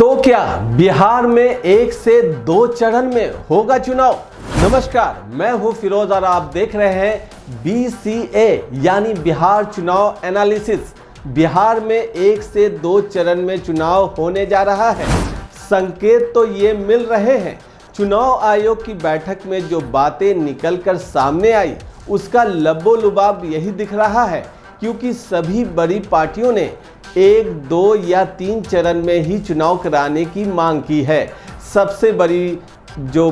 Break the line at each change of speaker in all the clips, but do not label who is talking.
तो क्या बिहार में 1 से 2 चरण में होगा चुनाव? नमस्कार, मैं हूं फिरोज और आप देख रहे हैं BCA यानी बिहार चुनाव एनालिसिस। बिहार में 1 से 2 चरण में चुनाव होने जा रहा है। संकेत तो ये मिल रहे हैं। चुनाव आयोग की बैठक में जो बातें निकलकर सामने आई उसका लबो-लुबाब यही दिख रहा है, क्योंकि सभी बड़ी पार्टियों ने 1, 2 या 3 चरण में ही चुनाव कराने की मांग की है। सबसे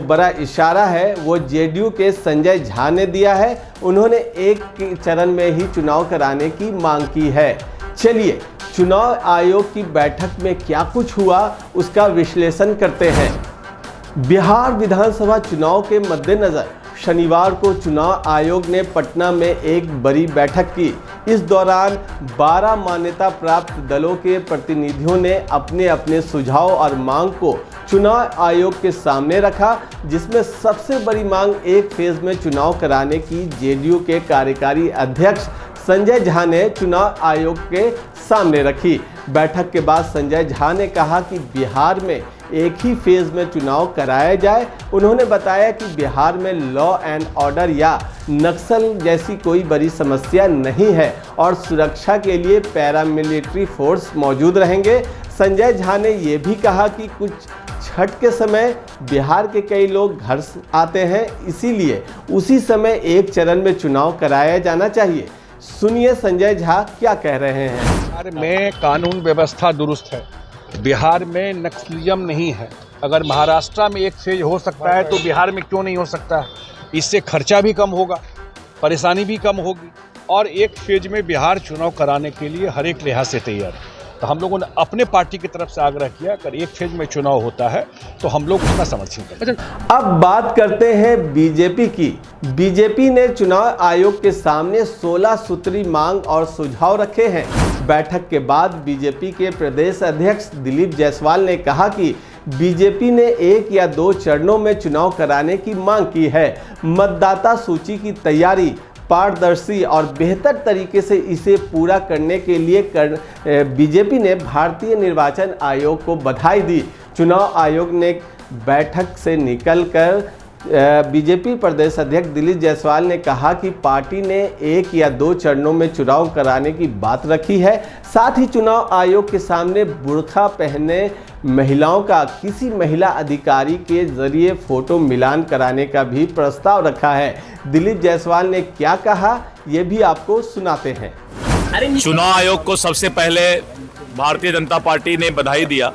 बड़ा इशारा है वो जेडीयू के संजय झा ने दिया है। उन्होंने 1 चरण में ही चुनाव कराने की मांग की है। चलिए चुनाव आयोग की बैठक में क्या कुछ हुआ उसका विश्लेषण करते हैं। बिहार विधानसभा चुनाव के मद्देनजर शनिवार को चुनाव आयोग ने पटना में एक बड़ी बैठक की। इस दौरान 12 मान्यता प्राप्त दलों के प्रतिनिधियों ने अपने अपने सुझाव और मांग को चुनाव आयोग के सामने रखा, जिसमें सबसे बड़ी मांग 1 फेज में चुनाव कराने की जेडीयू के कार्यकारी अध्यक्ष संजय झा ने चुनाव आयोग के सामने रखी। बैठक के बाद संजय झा ने कहा कि बिहार में एक ही फेज में चुनाव कराया जाए। उन्होंने बताया कि बिहार में लॉ एंड ऑर्डर या नक्सल जैसी कोई बड़ी समस्या नहीं है और सुरक्षा के लिए पैरामिलिट्री फोर्स मौजूद रहेंगे। संजय झा ने ये भी कहा कि कुछ छठ के समय बिहार के कई लोग घर आते हैं, इसीलिए उसी समय 1 चरण में चुनाव कराया जाना चाहिए। सुनिए संजय झा क्या कह रहे हैं।
बिहार में कानून व्यवस्था दुरुस्त है, बिहार में नक्सलिज्म नहीं है। अगर महाराष्ट्र में 1 फेज हो सकता है तो बिहार में क्यों नहीं हो सकता है? इससे खर्चा भी कम होगा, परेशानी भी कम होगी और 1 फेज में बिहार चुनाव कराने के लिए हर एक लिहाज से तैयार है। तो हम लोगों ने अपने पार्टी की तरफ से आग्रह किया, अगर 1 फेज में चुनाव होता है तो हम लोग उसका समर्थन करें।
अब बात करते हैं बीजेपी की। बीजेपी ने चुनाव आयोग के सामने 16 सूत्री मांग और सुझाव रखे हैं। बैठक के बाद बीजेपी के प्रदेश अध्यक्ष दिलीप जायसवाल ने कहा कि बीजेपी ने 1 या 2 चरणों में चुनाव कराने की मांग की है। मतदाता सूची की तैयारी पारदर्शी और बेहतर तरीके से इसे पूरा करने के लिए बीजेपी ने भारतीय निर्वाचन आयोग को बधाई दी। चुनाव आयोग ने बैठक से निकलकर बीजेपी प्रदेश अध्यक्ष दिलीप जायसवाल ने कहा कि पार्टी ने 1 या 2 चरणों में चुनाव कराने की बात रखी है। साथ ही चुनाव आयोग के सामने बुर्का पहने महिलाओं का किसी महिला अधिकारी के जरिए फोटो मिलान कराने का भी प्रस्ताव रखा है। दिलीप जायसवाल ने क्या कहा ये भी आपको सुनाते हैं।
चुनाव आयोग को सबसे पहले भारतीय जनता पार्टी ने बधाई दिया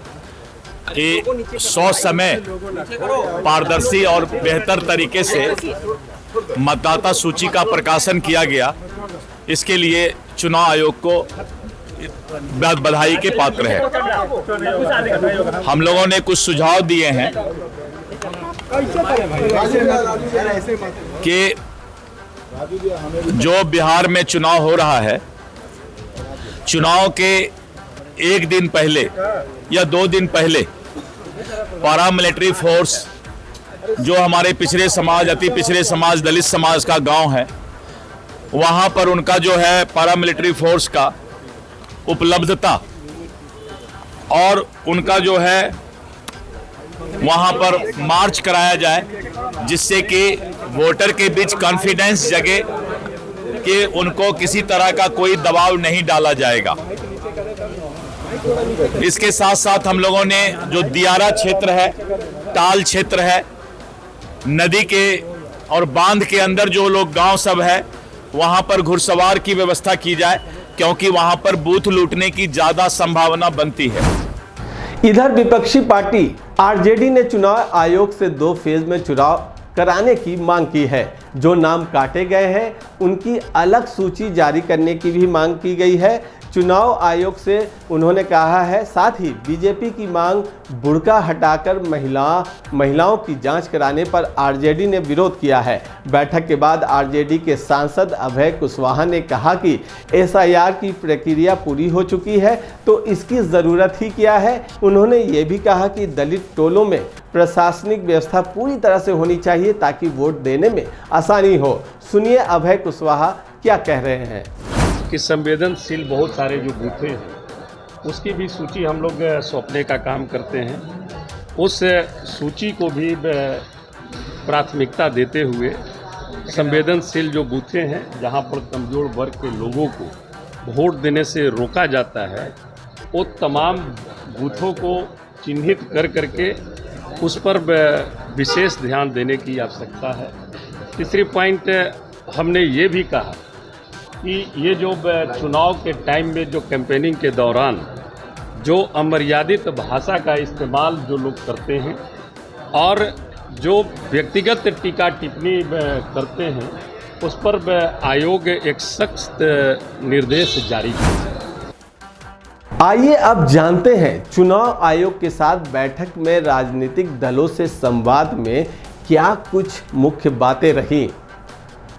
कि 100 समय पारदर्शी और बेहतर तरीके से मतदाता सूची का प्रकाशन किया गया। इसके लिए चुनाव आयोग को बधाई के पात्र है। हम लोगों ने कुछ सुझाव दिए हैं कि जो बिहार में चुनाव हो रहा है, चुनाव के 1 दिन पहले या 2 दिन पहले पैरामिलिट्री फोर्स जो हमारे पिछड़े समाज, अति पिछड़े समाज, दलित समाज का गांव है, वहां पर उनका जो है पैरामिलिट्री फोर्स का उपलब्धता और उनका जो है वहां पर मार्च कराया जाए, जिससे कि वोटर के बीच कॉन्फिडेंस जगे कि उनको किसी तरह का कोई दबाव नहीं डाला जाएगा। इसके साथ साथ हम लोगों ने जो दियारा क्षेत्र है, टाल क्षेत्र है, नदी के और बांध के अंदर जो लोग गांव सब है, वहां पर घुड़सवार की व्यवस्था की जाए, क्योंकि वहां पर बूथ लूटने की ज्यादा संभावना बनती है।
इधर विपक्षी पार्टी आरजेडी ने चुनाव आयोग से 2 फेज में चुनाव कराने की मांग की है। जो नाम काटे गए हैं उनकी अलग सूची जारी करने की भी मांग की गई है। चुनाव आयोग से उन्होंने कहा है। साथ ही बीजेपी की मांग बुर्का हटाकर महिलाओं की जांच कराने पर आरजेडी ने विरोध किया है। बैठक के बाद आरजेडी के सांसद अभय कुशवाहा ने कहा कि एसआईआर की प्रक्रिया पूरी हो चुकी है तो इसकी ज़रूरत ही क्या है। उन्होंने ये भी कहा कि दलित टोलों में प्रशासनिक व्यवस्था पूरी तरह से होनी चाहिए ताकि वोट देने में आसानी हो। सुनिए अभय कुशवाहा क्या कह रहे हैं।
कि संवेदनशील बहुत सारे जो बूथे हैं
उसकी भी सूची हम लोग सौंपने का काम करते हैं। उस सूची को भी प्राथमिकता देते हुए संवेदनशील जो बूथें हैं जहां पर कमज़ोर वर्ग के लोगों को वोट देने से रोका जाता है, वो तमाम बूथों को चिन्हित कर करके उस पर विशेष ध्यान देने की आवश्यकता है। तीसरी पॉइंट हमने ये भी कहा कि ये जो चुनाव के टाइम में जो कैंपेनिंग के दौरान जो अमर्यादित भाषा का इस्तेमाल जो लोग करते हैं और जो व्यक्तिगत टीका टिप्पणी करते हैं, उस पर आयोग एक सख्त निर्देश जारी किया।
आइए अब जानते हैं चुनाव आयोग के साथ बैठक में राजनीतिक दलों से संवाद में क्या कुछ मुख्य बातें रही।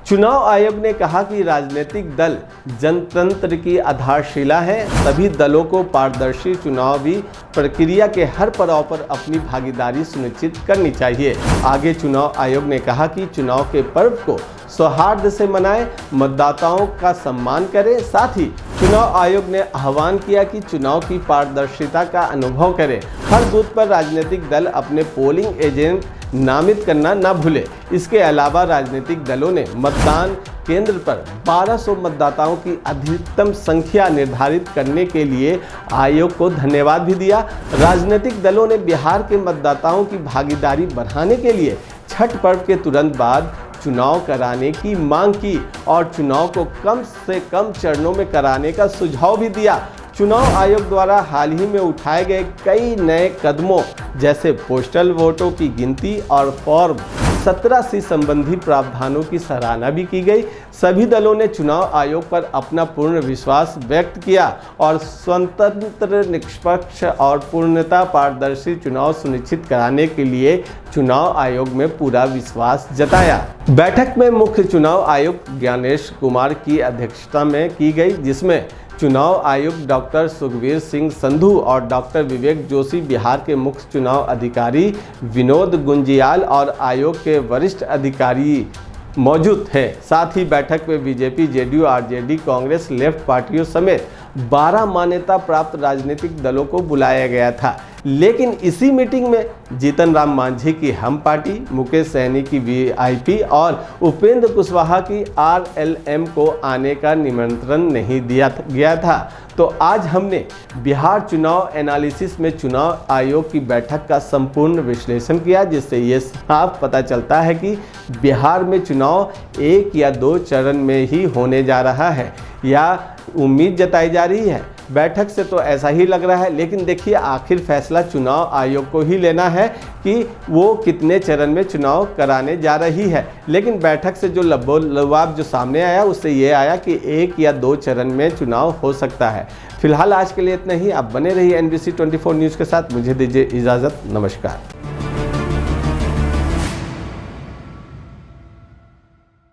चुनाव आयोग ने कहा कि राजनीतिक दल जनतंत्र की आधारशिला है। सभी दलों को पारदर्शी चुनावी प्रक्रिया के हर पड़ाव पर अपनी भागीदारी सुनिश्चित करनी चाहिए। आगे चुनाव आयोग ने कहा कि चुनाव के पर्व को सौहार्द से मनाएं, मतदाताओं का सम्मान करें। साथ ही चुनाव आयोग ने आह्वान किया कि चुनाव की पारदर्शिता का अनुभव करें। हर बूथ पर राजनीतिक दल अपने पोलिंग एजेंट नामित करना न भूले। इसके अलावा राजनीतिक दलों ने मतदान केंद्र पर 1200 मतदाताओं की अधिकतम संख्या निर्धारित करने के लिए आयोग को धन्यवाद भी दिया। राजनीतिक दलों ने बिहार के मतदाताओं की भागीदारी बढ़ाने के लिए छठ पर्व के तुरंत बाद चुनाव कराने की मांग की और चुनाव को कम से कम चरणों में कराने का सुझाव भी दिया। चुनाव आयोग द्वारा हाल ही में उठाए गए कई नए कदमों जैसे पोस्टल वोटों की गिनती और फॉर्म 17C संबंधी प्रावधानों की सराहना भी की गई। सभी दलों ने चुनाव आयोग पर अपना पूर्ण विश्वास व्यक्त किया और स्वतंत्र, निष्पक्ष और पूर्णतः पारदर्शी चुनाव सुनिश्चित कराने के लिए चुनाव आयोग में पूरा विश्वास जताया। बैठक में मुख्य चुनाव आयुक्त ज्ञानेश कुमार की अध्यक्षता में की गई, जिसमें चुनाव आयुक्त डॉक्टर सुखवीर सिंह संधू और डॉक्टर विवेक जोशी, बिहार के मुख्य चुनाव अधिकारी विनोद गुंजियाल और आयोग के वरिष्ठ अधिकारी मौजूद थे। साथ ही बैठक में BJP, JDU, RJD, Congress, left पार्टियों समेत 12 मान्यता प्राप्त राजनीतिक दलों को बुलाया गया था। लेकिन इसी मीटिंग में जीतन राम मांझी की हम पार्टी, मुकेश सहनी की वीआईपी और उपेंद्र कुशवाहा की आरएलएम को आने का निमंत्रण नहीं दिया गया था। तो आज हमने बिहार चुनाव एनालिसिस में चुनाव आयोग की बैठक का संपूर्ण विश्लेषण किया, जिससे ये साफ पता चलता है कि बिहार में चुनाव 1 या 2 चरण में ही होने जा रहा है या उम्मीद जताई जा रही है। बैठक से तो ऐसा ही लग रहा है, लेकिन देखिए आखिर फैसला चुनाव आयोग को ही लेना है कि वो कितने चरण में चुनाव कराने जा रही है। लेकिन बैठक से जो लबाब जो सामने आया उससे ये आया कि 1 या 2 चरण में चुनाव हो सकता है। फिलहाल आज के लिए इतना ही। आप बने रहिए NBC 24 न्यूज़ के साथ। मुझे दीजिए इजाज़त। नमस्कार।